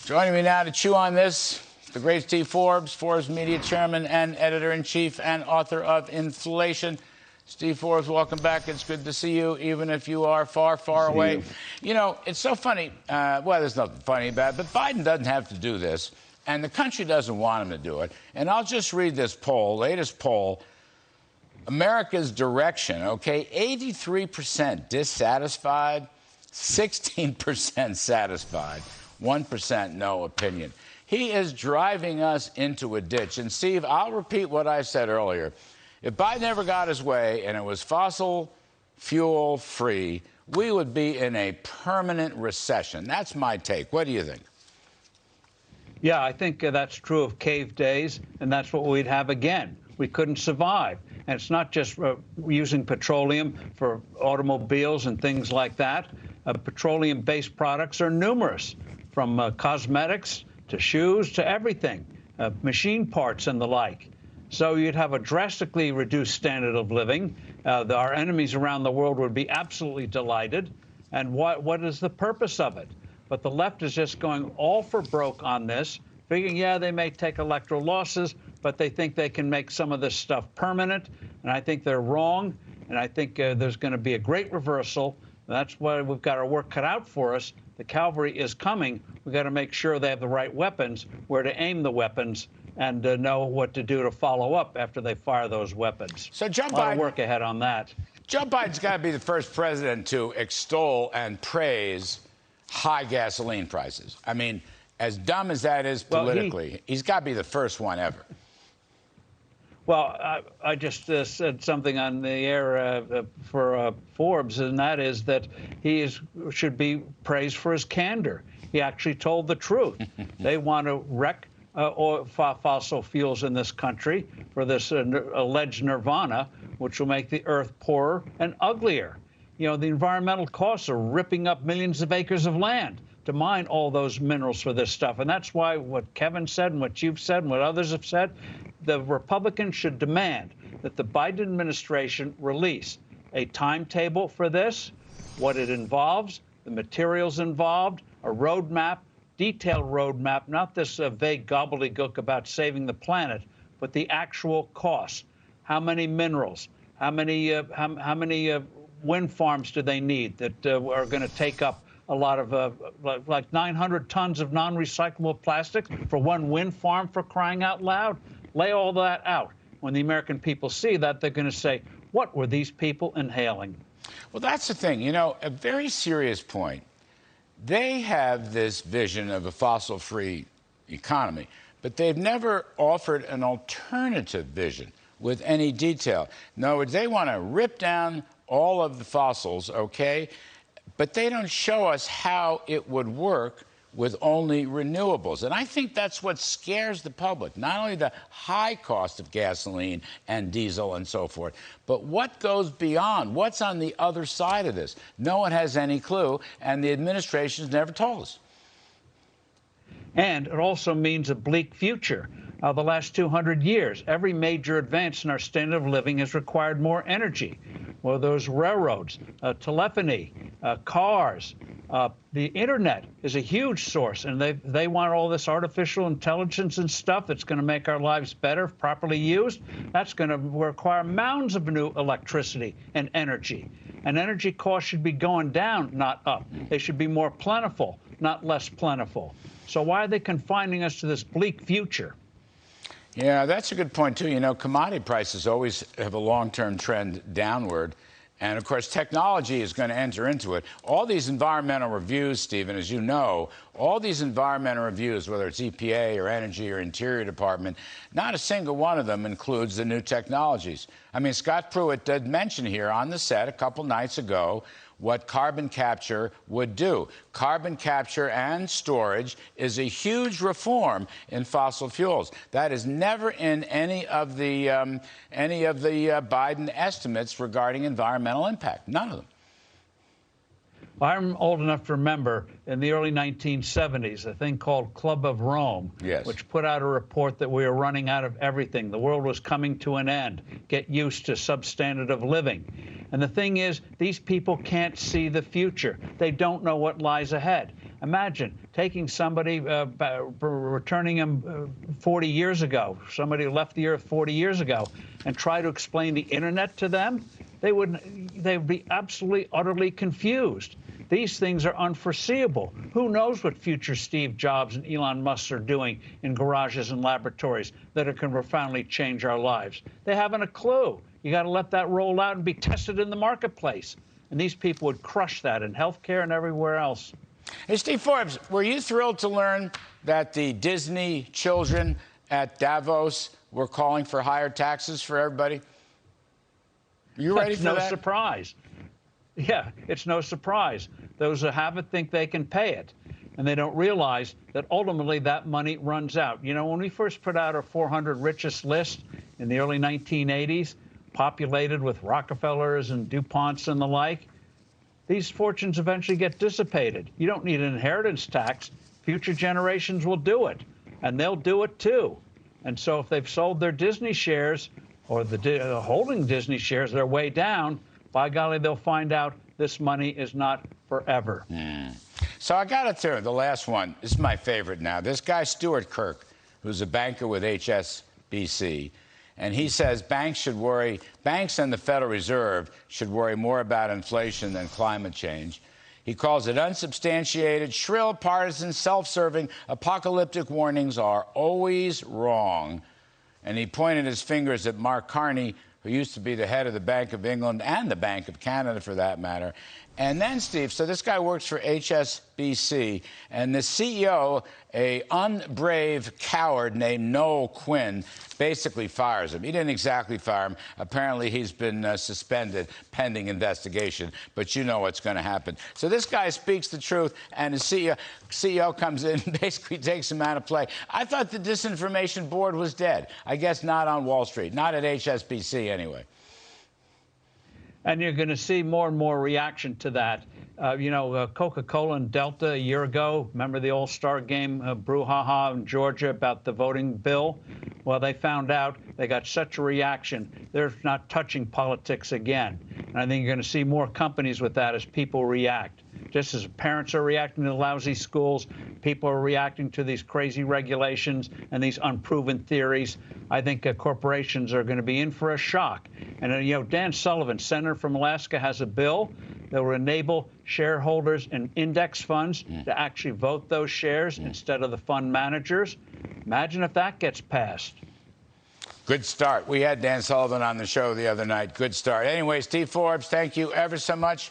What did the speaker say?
Joining me now to chew on this, the great Steve Forbes, Forbes Media chairman and editor-in-chief and author of Inflation. Steve Forbes, welcome back. It's good to see you, even if you are far, far away. You know, it's so funny. Well, there's nothing funny about it, but Biden doesn't have to do this, and the country doesn't want him to do it. And I'll just read this poll, latest poll, America's direction, okay? 83% dissatisfied, 16% satisfied, 1% no opinion. He is driving us into a ditch. And, Steve, I'll repeat what I said earlier. If Biden ever got his way and it was fossil fuel free, we would be in a permanent recession. That's my take. What do you think? Yeah, I think that's true of cave days, and that's what we'd have again. We couldn't survive. And it's not just using petroleum for automobiles and things like that. Petroleum-based products are numerous, from cosmetics to shoes to everything, machine parts and the like. So you'd have a drastically reduced standard of living. Our enemies around the world would be absolutely delighted. And what is the purpose of it? But the left is just going all for broke on this, figuring, yeah, they may take electoral losses, but they think they can make some of this stuff permanent. And I think they're wrong. And I think there's going to be a great reversal. That's why we've got our work cut out for us. The cavalry is coming. We've got to make sure they have the right weapons, where to aim the weapons, and know what to do to follow up after they fire those weapons. So Joe Biden, a lot of work ahead on that. Joe Biden's got to be the first president to extol and praise high gasoline prices. I mean, as dumb as that is politically, he's got to be the first one ever. Well, I just said something on the air for Forbes, and that is that should be praised for his candor. He actually told the truth. They want to wreck fossil fuels in this country for this alleged nirvana, which will make the earth poorer and uglier. You know, the environmental costs are ripping up millions of acres of land to mine all those minerals for this stuff. And that's why what Kevin said and what you've said and what others have said, the Republicans should demand that the Biden administration release a timetable for this, what it involves, the materials involved, a roadmap, detailed roadmap, not this vague gobbledygook about saving the planet, but the actual costs. How many minerals? How many wind farms do they need that are going to take up a lot of like 900 tons of non-recyclable plastic for one wind farm, for crying out loud? Lay all that out. When the American people see that, they're going to say, what were these people inhaling? Well, that's the thing. You know, a very serious point. They have this vision of a fossil-free economy, but they've never offered an alternative vision with any detail. In other words, they want to rip down all of the fossils, okay, but they don't show us how it would work with only renewables. And I think that's what scares the public, not only the high cost of gasoline and diesel and so forth, but what goes beyond, what's on the other side of this. No one has any clue, and the administration's never told us. And it also means a bleak future. The last 200 years, every major advance in our standard of living has required more energy. Well, those railroads, telephony, cars, the internet is a huge source, and they want all this artificial intelligence and stuff that's going to make our lives better if properly used. That's going to require mounds of new electricity and energy. And energy costs should be going down, not up. They should be more plentiful, not less plentiful. So why are they confining us to this bleak future? Yeah, that's a good point, too. You know, commodity prices always have a long-term trend downward. And, of course, technology is going to enter into it. All these environmental reviews, Stephen, as you know, all these environmental reviews, whether it's EPA or Energy or Interior Department, not a single one of them includes the new technologies. I mean, Scott Pruitt did mention here on the set a couple nights ago what carbon capture would do. Carbon capture and storage is a huge reform in fossil fuels. That is never in any of the Biden estimates regarding environmental impact. None of them. I'm old enough to remember in the early 1970s a thing called Club of Rome, Yes. which put out a report that we were running out of everything. The world was coming to an end. Get used to substandard of living. And the thing is, these people can't see the future. They don't know what lies ahead. Imagine taking somebody, returning them 40 years ago, somebody who left the earth 40 years ago, and try to explain the internet to them. They'd be absolutely, utterly confused. These things are unforeseeable. Who knows what future Steve Jobs and Elon Musk are doing in garages and laboratories that can profoundly change our lives? They haven't a clue. You got to let that roll out and be tested in the marketplace. And these people would crush that in healthcare and everywhere else. Hey, Steve Forbes, were you thrilled to learn that the Disney children at Davos were calling for higher taxes for everybody? You ready for that? No surprise. Yeah, it's no surprise. Those who have it think they can pay it. And they don't realize that ultimately that money runs out. You know, when we first put out our 400 richest list in the early 1980s, populated with Rockefellers and DuPonts and the like, these fortunes eventually get dissipated. You don't need an inheritance tax. Future generations will do it, and they'll do it too. And so if they've sold their Disney shares or the holding Disney shares, they're way down, by golly, they'll find out this money is not forever. So I got it through. The last one. This is my favorite now. This guy, Stuart Kirk, who's a banker with HSBC, and he says banks and the Federal Reserve should worry more about inflation than climate change. He calls it unsubstantiated, shrill, partisan, self-serving, apocalyptic warnings are always wrong. And he pointed his fingers at Mark Carney, who used to be the head of the Bank of England and the Bank of Canada, for that matter. And then, Steve, so this guy works for HSBC, and the CEO, a unbrave coward named Noel Quinn, basically fires him. He didn't exactly fire him. Apparently, he's been suspended pending investigation, but you know what's going to happen. So this guy speaks the truth, and the CEO comes in and basically takes him out of play. I thought the disinformation board was dead. I guess not on Wall Street, not at HSBC anyway. And you're going to see more and more reaction to that. Coca-Cola and Delta a year ago, remember the All-Star game brouhaha in Georgia about the voting bill? Well, they found out they got such a reaction, they're not touching politics again. And I think you're going to see more companies with that as people react. Just as parents are reacting to lousy schools, people are reacting to these crazy regulations and these unproven theories. I think corporations are going to be in for a shock. And, Dan Sullivan, senator from Alaska, has a bill that will enable shareholders and index funds to actually vote those shares instead of the fund managers. Imagine if that gets passed. Good start. We had Dan Sullivan on the show the other night. Good start. Anyway, Steve Forbes, thank you ever so much.